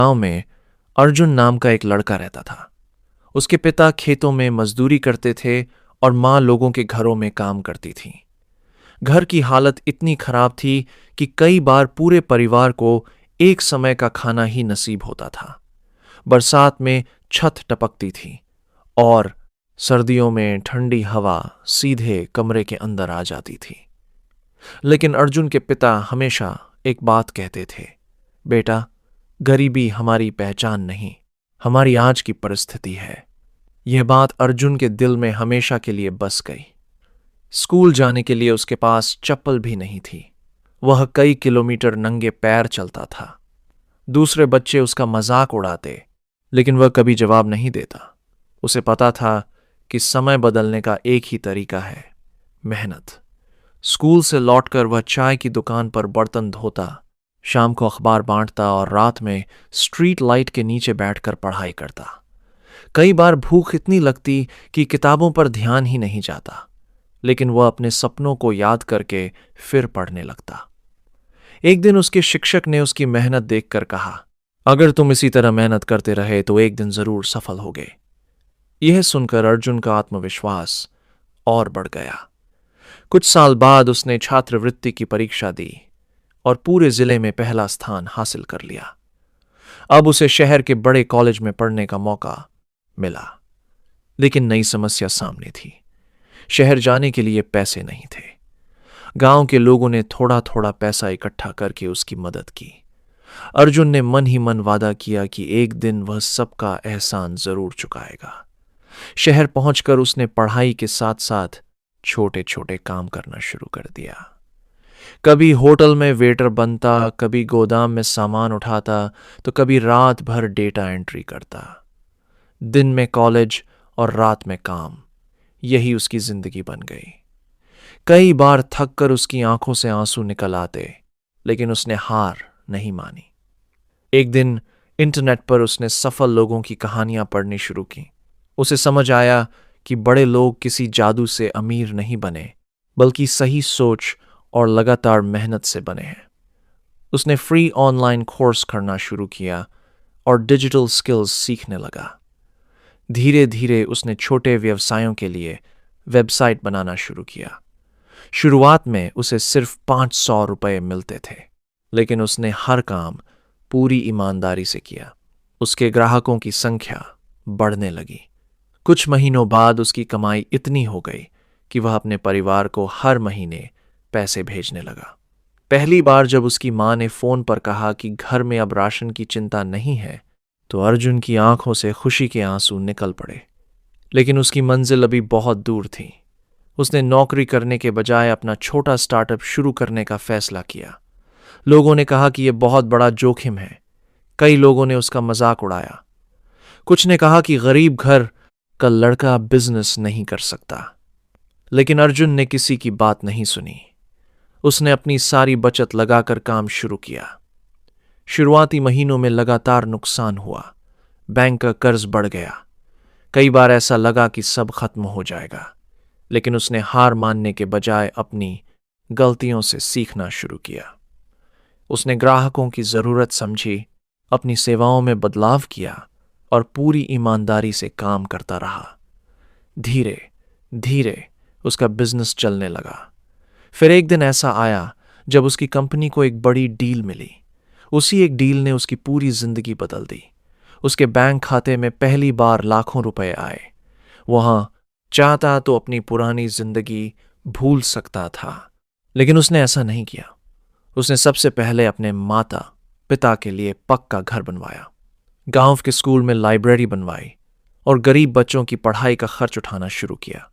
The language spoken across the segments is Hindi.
गांव में अर्जुन नाम का एक लड़का रहता था। उसके पिता खेतों में मजदूरी करते थे और माँ लोगों के घरों में काम करती थी। घर की हालत इतनी खराब थी कि कई बार पूरे परिवार को एक समय का खाना ही नसीब होता था। बरसात में छत टपकती थी और सर्दियों में ठंडी हवा सीधे कमरे के अंदर आ जाती थी। लेकिन अर्जुन के पिता हमेशा एक बात कहते थे, बेटा, गरीबी हमारी पहचान नहीं, हमारी आज की परिस्थिति है। यह बात अर्जुन के दिल में हमेशा के लिए बस गई। स्कूल जाने के लिए उसके पास चप्पल भी नहीं थी। वह कई किलोमीटर नंगे पैर चलता था। दूसरे बच्चे उसका मजाक उड़ाते, लेकिन वह कभी जवाब नहीं देता। उसे पता था कि समय बदलने का एक ही तरीका है, मेहनत। स्कूल से लौटकर वह चाय की दुकान पर बर्तन धोता, शाम को अखबार बांटता और रात में स्ट्रीट लाइट के नीचे बैठकर पढ़ाई करता। कई बार भूख इतनी लगती कि किताबों पर ध्यान ही नहीं जाता, लेकिन वह अपने सपनों को याद करके फिर पढ़ने लगता। एक दिन उसके शिक्षक ने उसकी मेहनत देखकर कहा, अगर तुम इसी तरह मेहनत करते रहे तो एक दिन जरूर सफल होगे। यह सुनकर अर्जुन का आत्मविश्वास और बढ़ गया। कुछ साल बाद उसने छात्रवृत्ति की परीक्षा दी और पूरे जिले में पहला स्थान हासिल कर लिया। अब उसे शहर के बड़े कॉलेज में पढ़ने का मौका मिला, लेकिन नई समस्या सामने थी। शहर जाने के लिए पैसे नहीं थे। गांव के लोगों ने थोड़ा थोड़ा पैसा इकट्ठा करके उसकी मदद की। अर्जुन ने मन ही मन वादा किया कि एक दिन वह सबका एहसान जरूर चुकाएगा। शहर पहुंचकर उसने पढ़ाई के साथ साथ छोटे छोटे काम करना शुरू कर दिया। कभी होटल में वेटर बनता, कभी गोदाम में सामान उठाता, तो कभी रात भर डेटा एंट्री करता। दिन में कॉलेज और रात में काम, यही उसकी जिंदगी बन गई। कई बार थक कर उसकी आंखों से आंसू निकल आते, लेकिन उसने हार नहीं मानी। एक दिन इंटरनेट पर उसने सफल लोगों की कहानियां पढ़नी शुरू की। उसे समझ आया कि बड़े लोग किसी जादू से अमीर नहीं बने, बल्कि सही सोच और लगातार मेहनत से बने हैं। उसने फ्री ऑनलाइन कोर्स करना शुरू किया और डिजिटल स्किल्स सीखने लगा। धीरे धीरे उसने छोटे व्यवसायों के लिए वेबसाइट बनाना शुरू किया। शुरुआत में उसे सिर्फ 500 रुपये मिलते थे, लेकिन उसने हर काम पूरी ईमानदारी से किया। उसके ग्राहकों की संख्या बढ़ने लगी। कुछ महीनों बाद उसकी कमाई इतनी हो गई कि वह अपने परिवार को हर महीने पैसे भेजने लगा। पहली बार जब उसकी मां ने फोन पर कहा कि घर में अब राशन की चिंता नहीं है, तो अर्जुन की आंखों से खुशी के आंसू निकल पड़े। लेकिन उसकी मंजिल अभी बहुत दूर थी। उसने नौकरी करने के बजाय अपना छोटा स्टार्टअप शुरू करने का फैसला किया। लोगों ने कहा कि यह बहुत बड़ा जोखिम है। कई लोगों ने उसका मजाक उड़ाया। कुछ ने कहा कि गरीब घर का लड़का बिजनेस नहीं कर सकता। लेकिन अर्जुन ने किसी की बात नहीं सुनी। उसने अपनी सारी बचत लगाकर काम शुरू किया। शुरुआती महीनों में लगातार नुकसान हुआ। बैंक का कर्ज बढ़ गया। कई बार ऐसा लगा कि सब खत्म हो जाएगा, लेकिन उसने हार मानने के बजाय अपनी गलतियों से सीखना शुरू किया। उसने ग्राहकों की जरूरत समझी, अपनी सेवाओं में बदलाव किया और पूरी ईमानदारी से काम करता रहा। धीरे धीरे उसका बिजनेस चलने लगा। फिर एक दिन ऐसा आया जब उसकी कंपनी को एक बड़ी डील मिली। उसी एक डील ने उसकी पूरी जिंदगी बदल दी। उसके बैंक खाते में पहली बार लाखों रुपए आए। वहां चाहता तो अपनी पुरानी जिंदगी भूल सकता था, लेकिन उसने ऐसा नहीं किया। उसने सबसे पहले अपने माता पिता के लिए पक्का घर बनवाया, गांव के स्कूल में लाइब्रेरी बनवाई और गरीब बच्चों की पढ़ाई का खर्च उठाना शुरू किया।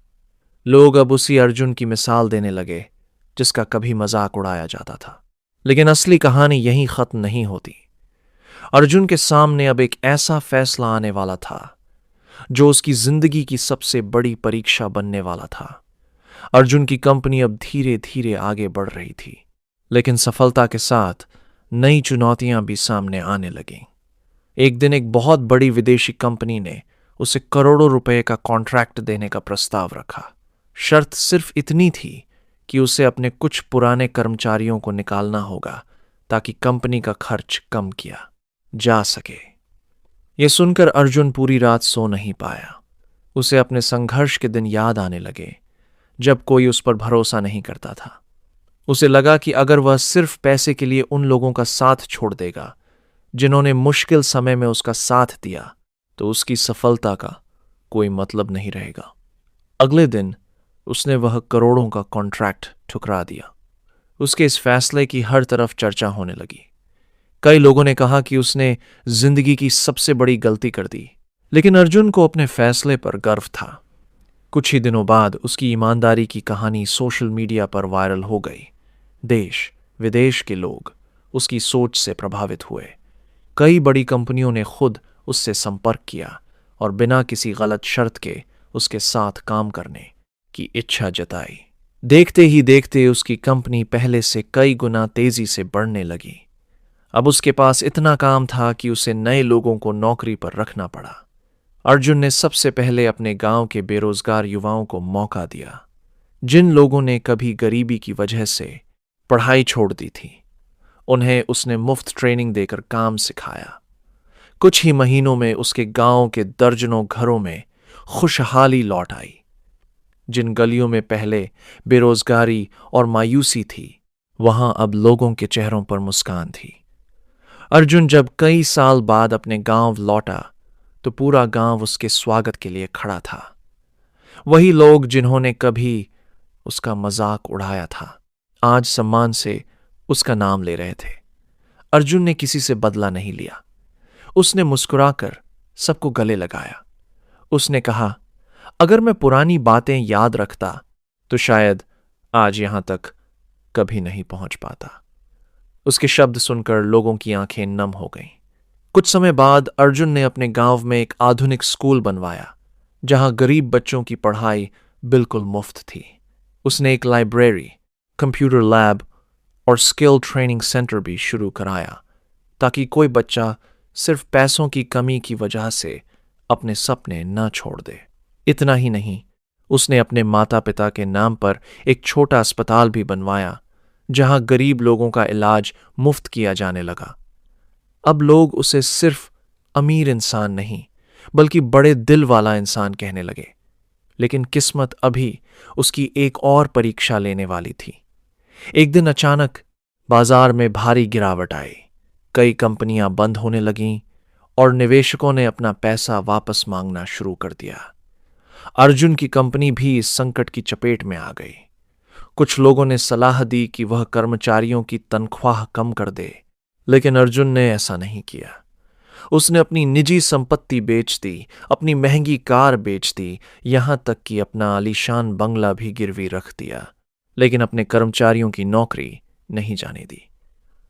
लोग अब उसी अर्जुन की मिसाल देने लगे जिसका कभी मजाक उड़ाया जाता था। लेकिन असली कहानी यहीं खत्म नहीं होती। अर्जुन के सामने अब एक ऐसा फैसला आने वाला था जो उसकी जिंदगी की सबसे बड़ी परीक्षा बनने वाला था। अर्जुन की कंपनी अब धीरे धीरे आगे बढ़ रही थी, लेकिन सफलता के साथ नई चुनौतियां भी सामने आने लगीं। एक दिन एक बहुत बड़ी विदेशी कंपनी ने उसे करोड़ों रुपए का कॉन्ट्रैक्ट देने का प्रस्ताव रखा। शर्त सिर्फ इतनी थी कि उसे अपने कुछ पुराने कर्मचारियों को निकालना होगा ताकि कंपनी का खर्च कम किया। जा सके। ये सुनकर अर्जुन पूरी रात सो नहीं पाया। उसे अपने संघर्ष के दिन याद आने लगे, जब कोई उस पर भरोसा नहीं करता था। उसे लगा कि अगर वह सिर्फ पैसे के लिए उन लोगों का साथ छोड़ देगा जिन्होंने मुश्किल समय में उसका साथ दिया, तो उसकी सफलता का कोई मतलब नहीं रहेगा। अगले दिन उसने वह करोड़ों का कॉन्ट्रैक्ट ठुकरा दिया। उसके इस फैसले की हर तरफ चर्चा होने लगी। कई लोगों ने कहा कि उसने जिंदगी की सबसे बड़ी गलती कर दी, लेकिन अर्जुन को अपने फैसले पर गर्व था। कुछ ही दिनों बाद उसकी ईमानदारी की कहानी सोशल मीडिया पर वायरल हो गई। देश विदेश के लोग उसकी सोच से प्रभावित हुए। कई बड़ी कंपनियों ने खुद उससे संपर्क किया और बिना किसी गलत शर्त के उसके साथ काम करने की इच्छा जताई। देखते ही देखते उसकी कंपनी पहले से कई गुना तेजी से बढ़ने लगी। अब उसके पास इतना काम था कि उसे नए लोगों को नौकरी पर रखना पड़ा। अर्जुन ने सबसे पहले अपने गांव के बेरोजगार युवाओं को मौका दिया, जिन लोगों ने कभी गरीबी की वजह से पढ़ाई छोड़ दी थी। उन्हें उसने मुफ्त ट्रेनिंग देकर काम सिखाया। कुछ ही महीनों में उसके गांव के दर्जनों घरों में खुशहाली लौट आई। जिन गलियों में पहले बेरोजगारी और मायूसी थी, वहां अब लोगों के चेहरों पर मुस्कान थी। अर्जुन जब कई साल बाद अपने गांव लौटा, तो पूरा गांव उसके स्वागत के लिए खड़ा था। वही लोग जिन्होंने कभी उसका मजाक उड़ाया था, आज सम्मान से उसका नाम ले रहे थे। अर्जुन ने किसी से बदला नहीं लिया। उसने मुस्कुराकर सबको गले लगाया। उसने कहा, अगर मैं पुरानी बातें याद रखता तो शायद आज यहां तक कभी नहीं पहुंच पाता। उसके शब्द सुनकर लोगों की आंखें नम हो गईं। कुछ समय बाद अर्जुन ने अपने गांव में एक आधुनिक स्कूल बनवाया, जहां गरीब बच्चों की पढ़ाई बिल्कुल मुफ्त थी। उसने एक लाइब्रेरी, कंप्यूटर लैब और स्किल ट्रेनिंग सेंटर भी शुरू कराया, ताकि कोई बच्चा सिर्फ पैसों की कमी की वजह से अपने सपने न छोड़ दे। इतना ही नहीं, उसने अपने माता पिता के नाम पर एक छोटा अस्पताल भी बनवाया, जहां गरीब लोगों का इलाज मुफ्त किया जाने लगा। अब लोग उसे सिर्फ अमीर इंसान नहीं, बल्कि बड़े दिल वाला इंसान कहने लगे। लेकिन किस्मत अभी उसकी एक और परीक्षा लेने वाली थी। एक दिन अचानक बाजार में भारी गिरावट आई। कई कंपनियां बंद होने लगीं और निवेशकों ने अपना पैसा वापस मांगना शुरू कर दिया। अर्जुन की कंपनी भी इस संकट की चपेट में आ गई। कुछ लोगों ने सलाह दी कि वह कर्मचारियों की तनख्वाह कम कर दे, लेकिन अर्जुन ने ऐसा नहीं किया। उसने अपनी निजी संपत्ति बेच दी, अपनी महंगी कार बेच दी, यहां तक कि अपना आलीशान बंगला भी गिरवी रख दिया, लेकिन अपने कर्मचारियों की नौकरी नहीं जाने दी।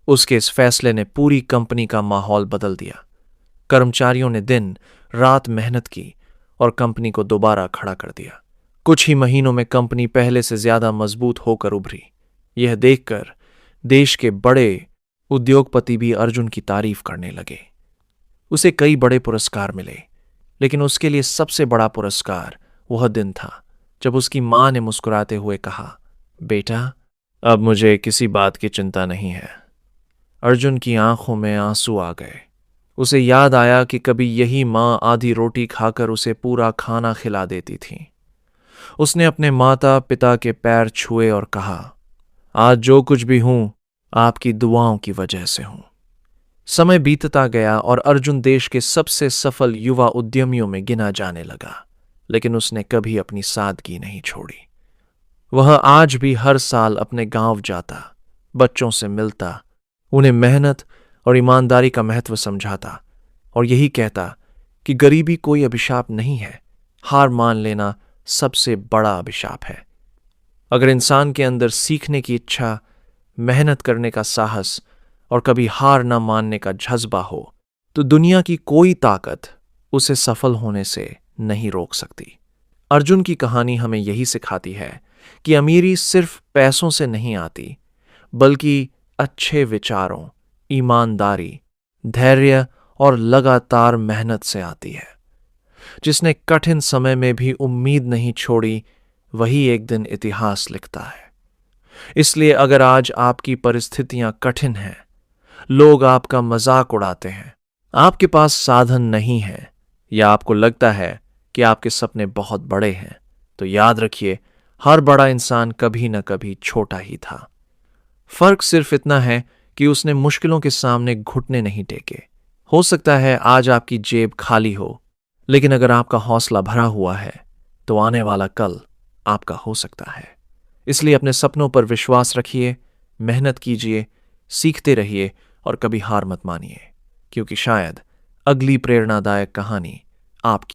उसके इस फैसले ने पूरी कंपनी का माहौल बदल दिया। कर्मचारियों ने दिन रात मेहनत की और कंपनी को दोबारा खड़ा कर दिया। कुछ ही महीनों में कंपनी पहले से ज्यादा मजबूत होकर उभरी। यह देखकर देश के बड़े उद्योगपति भी अर्जुन की तारीफ करने लगे। उसे कई बड़े पुरस्कार मिले, लेकिन उसके लिए सबसे बड़ा पुरस्कार वह दिन था जब उसकी मां ने मुस्कुराते हुए कहा, बेटा, अब मुझे किसी बात की चिंता नहीं है। अर्जुन की आंखों में आंसू आ गए। उसे याद आया कि कभी यही मां आधी रोटी खाकर उसे पूरा खाना खिला देती थी। उसने अपने माता पिता के पैर छुए और कहा, आज जो कुछ भी हूं, आपकी दुआओं की वजह से हूं। समय बीतता गया और अर्जुन देश के सबसे सफल युवा उद्यमियों में गिना जाने लगा, लेकिन उसने कभी अपनी सादगी नहीं छोड़ी। वह आज भी हर साल अपने गांव जाता, बच्चों से मिलता, उन्हें मेहनत और ईमानदारी का महत्व समझाता और यही कहता कि गरीबी कोई अभिशाप नहीं है, हार मान लेना सबसे बड़ा अभिशाप है। अगर इंसान के अंदर सीखने की इच्छा, मेहनत करने का साहस और कभी हार न मानने का जज्बा हो, तो दुनिया की कोई ताकत उसे सफल होने से नहीं रोक सकती। अर्जुन की कहानी हमें यही सिखाती है कि अमीरी सिर्फ पैसों से नहीं आती, बल्कि अच्छे विचारों, ईमानदारी, धैर्य और लगातार मेहनत से आती है। जिसने कठिन समय में भी उम्मीद नहीं छोड़ी, वही एक दिन इतिहास लिखता है। इसलिए अगर आज आपकी परिस्थितियां कठिन हैं, लोग आपका मजाक उड़ाते हैं आपके पास साधन नहीं है या आपको लगता है कि आपके सपने बहुत बड़े हैं, तो याद रखिए, हर बड़ा इंसान कभी न कभी छोटा ही था। फर्क सिर्फ इतना है कि उसने मुश्किलों के सामने घुटने नहीं टेके। हो सकता है आज आपकी जेब खाली हो, लेकिन अगर आपका हौसला भरा हुआ है तो आने वाला कल आपका हो सकता है। इसलिए अपने सपनों पर विश्वास रखिए, मेहनत कीजिए, सीखते रहिए और कभी हार मत मानिए, क्योंकि शायद अगली प्रेरणादायक कहानी आपकी